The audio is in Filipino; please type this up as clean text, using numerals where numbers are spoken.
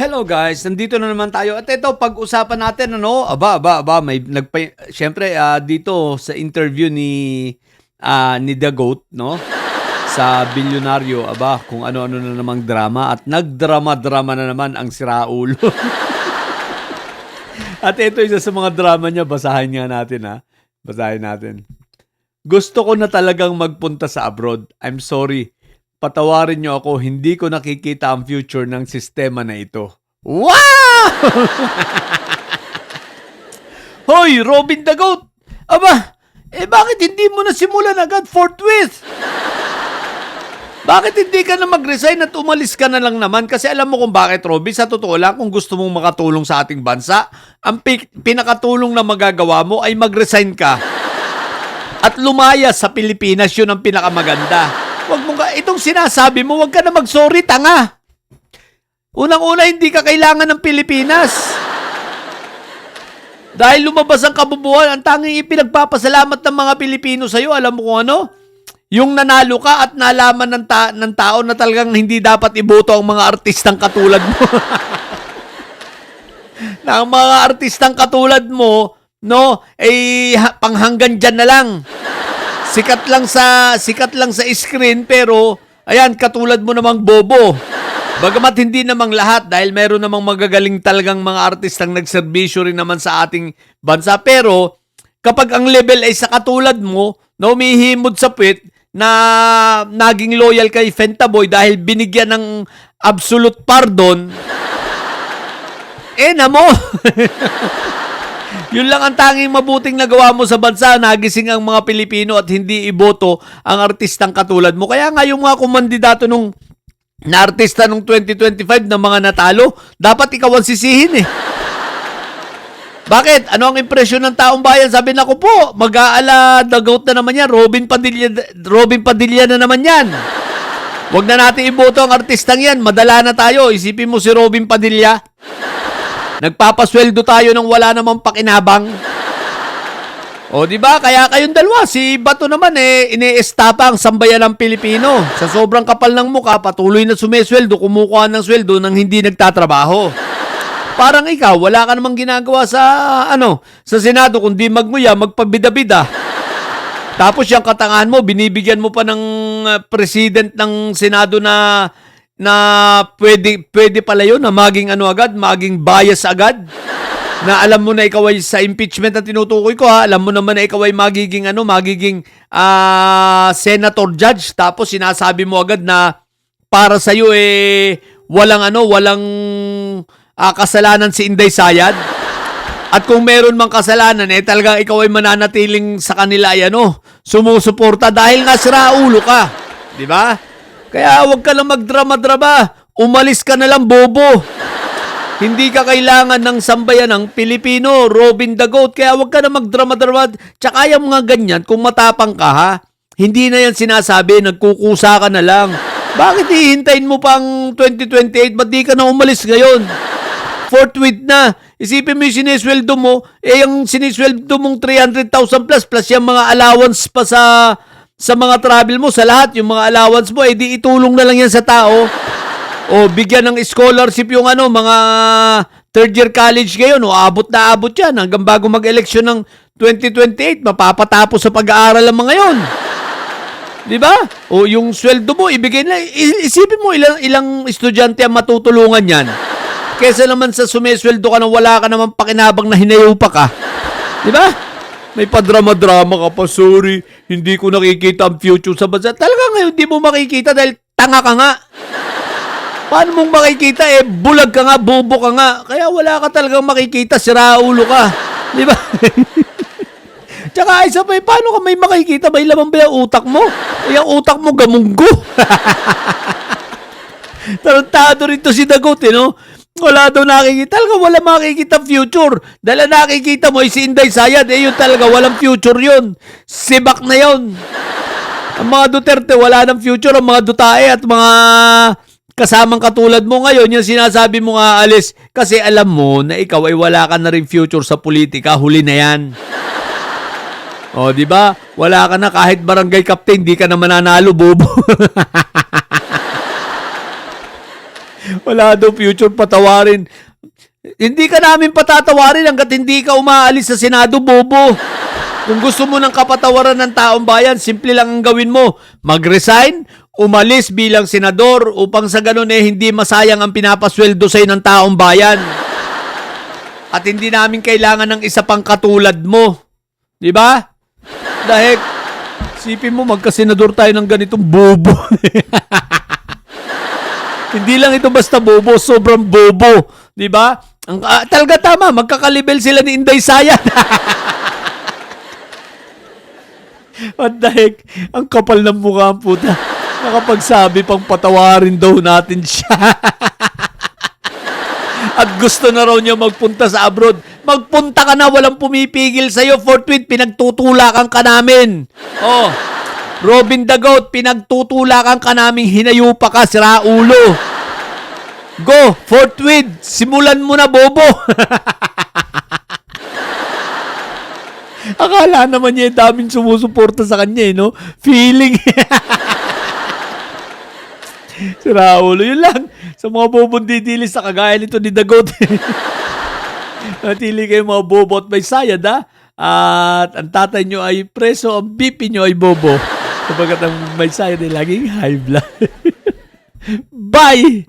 Hello guys, nandito na naman tayo. At ito, pag-usapan natin, may syempre, dito sa interview ni The Goat, no? Sa Bilyonaryo, kung ano-ano na namang drama. At nagdrama-drama na naman ang siraulo. At ito, isa sa mga drama niya, basahin nga natin, ha? Basahin natin. Gusto ko na talagang magpunta sa abroad. I'm sorry. Patawarin niyo ako, hindi ko nakikita ang future ng sistema na ito. Wow! Hoy, Robin the Goat! Bakit hindi mo na simulan agad forthwith? Bakit hindi ka na mag-resign at umalis ka na lang naman? Kasi alam mo kung bakit, Robin, sa totoo lang, kung gusto mong makatulong sa ating bansa, ang pinakatulong na magagawa mo ay mag-resign ka. At lumaya sa Pilipinas, yun ang pinakamaganda. Itong sinasabi mo, wag ka na mag-sorry, tanga. Unang-una, hindi ka kailangan ng Pilipinas. Dahil lumabas ang kabubuhan, ang tanging ipinagpapasalamat ng mga Pilipino sa'yo, alam mo kung ano? Yung nanalo ka at nalaman ng tao na talagang hindi dapat iboto ang mga artistang katulad mo. Na ang mga artistang katulad mo, panghanggan dyan na lang. Sikat lang sa screen pero ayan, katulad mo namang bobo. Bagamat hindi namang lahat dahil meron namang magagaling talagang mga artistang nagserbisyo rin naman sa ating bansa. Pero kapag ang level ay sa katulad mo na umihimod sa puwet na naging loyal kay Fentaboy dahil binigyan ng absolute pardon, namo. Yun lang ang tanging mabuting nagawa mo sa bansa, nagising ang mga Pilipino at hindi iboto ang artistang katulad mo. Kaya nga yung mga kumandidato na artista nung 2025 na mga natalo, dapat ikaw ang sisihin eh. Bakit? Ano ang impresyon ng taong bayan? Sabi na ko po, mag-aala The Goat na naman yan. Robin Padilla na naman yan. Huwag na natin iboto ang artistang yan. Madala na tayo. Isipin mo si Robin Padilla. Nagpapasweldo tayo nang wala namang pakinabang. O, di ba? Kaya kayong dalawa, si Bato naman iniestapa ang sambayan ng Pilipino. Sa sobrang kapal ng mukha, patuloy na sumesweldo, kumukuha ng sweldo nang hindi nagtatrabaho. Parang ikaw, wala ka namang ginagawa sa Senado, kundi magmuya, magpabida-bida. Tapos yung katangahan mo, binibigyan mo pa ng president ng Senado na pwede pala yun na maging bias agad. Na alam mo na ikaw ay sa impeachment na tinutukoy ko alam mo naman na ikaw ay magiging senator judge, tapos sinasabi mo agad na para sa iyo walang kasalanan si Inday Sayad. At kung meron mang kasalanan talagang ikaw ay mananatiling sa kanila ay sumusuporta dahil nga siraulo ka, di ba? Kaya huwag ka lang magdrama-drama. Umalis ka na lang, bobo. Hindi ka kailangan ng sambayan ng Pilipino, Robin the Goat. Kaya huwag ka na magdrama-drama. Tsaka yung mga ganyan, kung matapang ka hindi na yan sinasabi, nagkukusa ka na lang. Bakit hihintayin mo pang 2028? Ba't di ka na umalis ngayon? Forthwith na. Isipin mo yung sinisweldo mo, yung sinisweldo mong 300,000 plus yung mga allowance pa sa mga travel mo, sa lahat, yung mga allowance mo, di itulong na lang yan sa tao. O bigyan ng scholarship yung mga third year college ngayon, abot na abot yan. Hanggang bago mag-eleksyon ng 2028, mapapatapos sa pag-aaral ang mga yon. Di ba? O yung sweldo mo, ibigay na. Isipin mo ilang estudyante ang matutulungan yan. Kesa naman sa sumesweldo ka nang wala ka naman pakinabang na hinayupa ka. Di ba? May padrama-drama ka pa, sorry. Hindi ko nakikita ang future sa bansa. Talaga ngayon, hindi mo makikita dahil tanga ka nga. Paano mong makikita? Bulag ka nga, bobo ka nga. Kaya wala ka talagang makikita, siraulo ka. Di ba? Tsaka isa pa, paano ka may makikita? May laman ba yung utak mo? Yung utak mo, gamunggo. Tarantado rin to si The Goat, Wala daw nakikita. Talaga wala makikita future. Dahil nakikita mo si Inday Sayad. Yun talaga, walang future yun. Sibak na yun. Ang mga Duterte, wala ng future. Ang mga Dutae at mga kasamang katulad mo ngayon, yung sinasabi mo nga, alis. Kasi alam mo na ikaw ay wala ka na rin future sa politika. Huli na yan. O, di ba? Wala ka na kahit barangay captain, di ka na mananalo, bobo. Wala daw future patawarin. Hindi ka namin patatawarin hanggat hindi ka umaalis sa Senado, bobo. Kung gusto mo ng kapatawaran ng taong bayan, simple lang ang gawin mo. Mag-resign, umalis bilang senador upang sa ganun hindi masayang ang pinapasweldo sa'yo ng taong bayan. At hindi namin kailangan ng isa pang katulad mo. Di ba? Dahil, sipin mo, magkasenador tayo ng ganitong bobo. Hindi lang ito basta bobo, sobrang bobo. Di ba? Talaga tama, magkakalibel sila ni Inday Sayad. What the heck? Ang kapal ng mukha ang puta. Nakapagsabi pang patawarin daw natin siya. At gusto na raw niya magpunta sa abroad. Magpunta ka na, walang pumipigil sa'yo. Forthwith, pinagtutulakan ka namin. Oh, Robin the Goat, pinagtutulakan ka namin. Hinayupa ka, sira ulo. Go, forthwith, simulan mo na, bobo. Akala naman niya daming sumusuporta sa kanya, no? Feeling. Si Raulo, yun lang. Sa mga bobong didilis sa kagaya nito ni Dagot. Natili kayo mga bobo at may sayad, ha? At ang tatay nyo ay preso, ang BP nyo ay bobo. Sabagat ang may sayad ay laging high blood. Bye!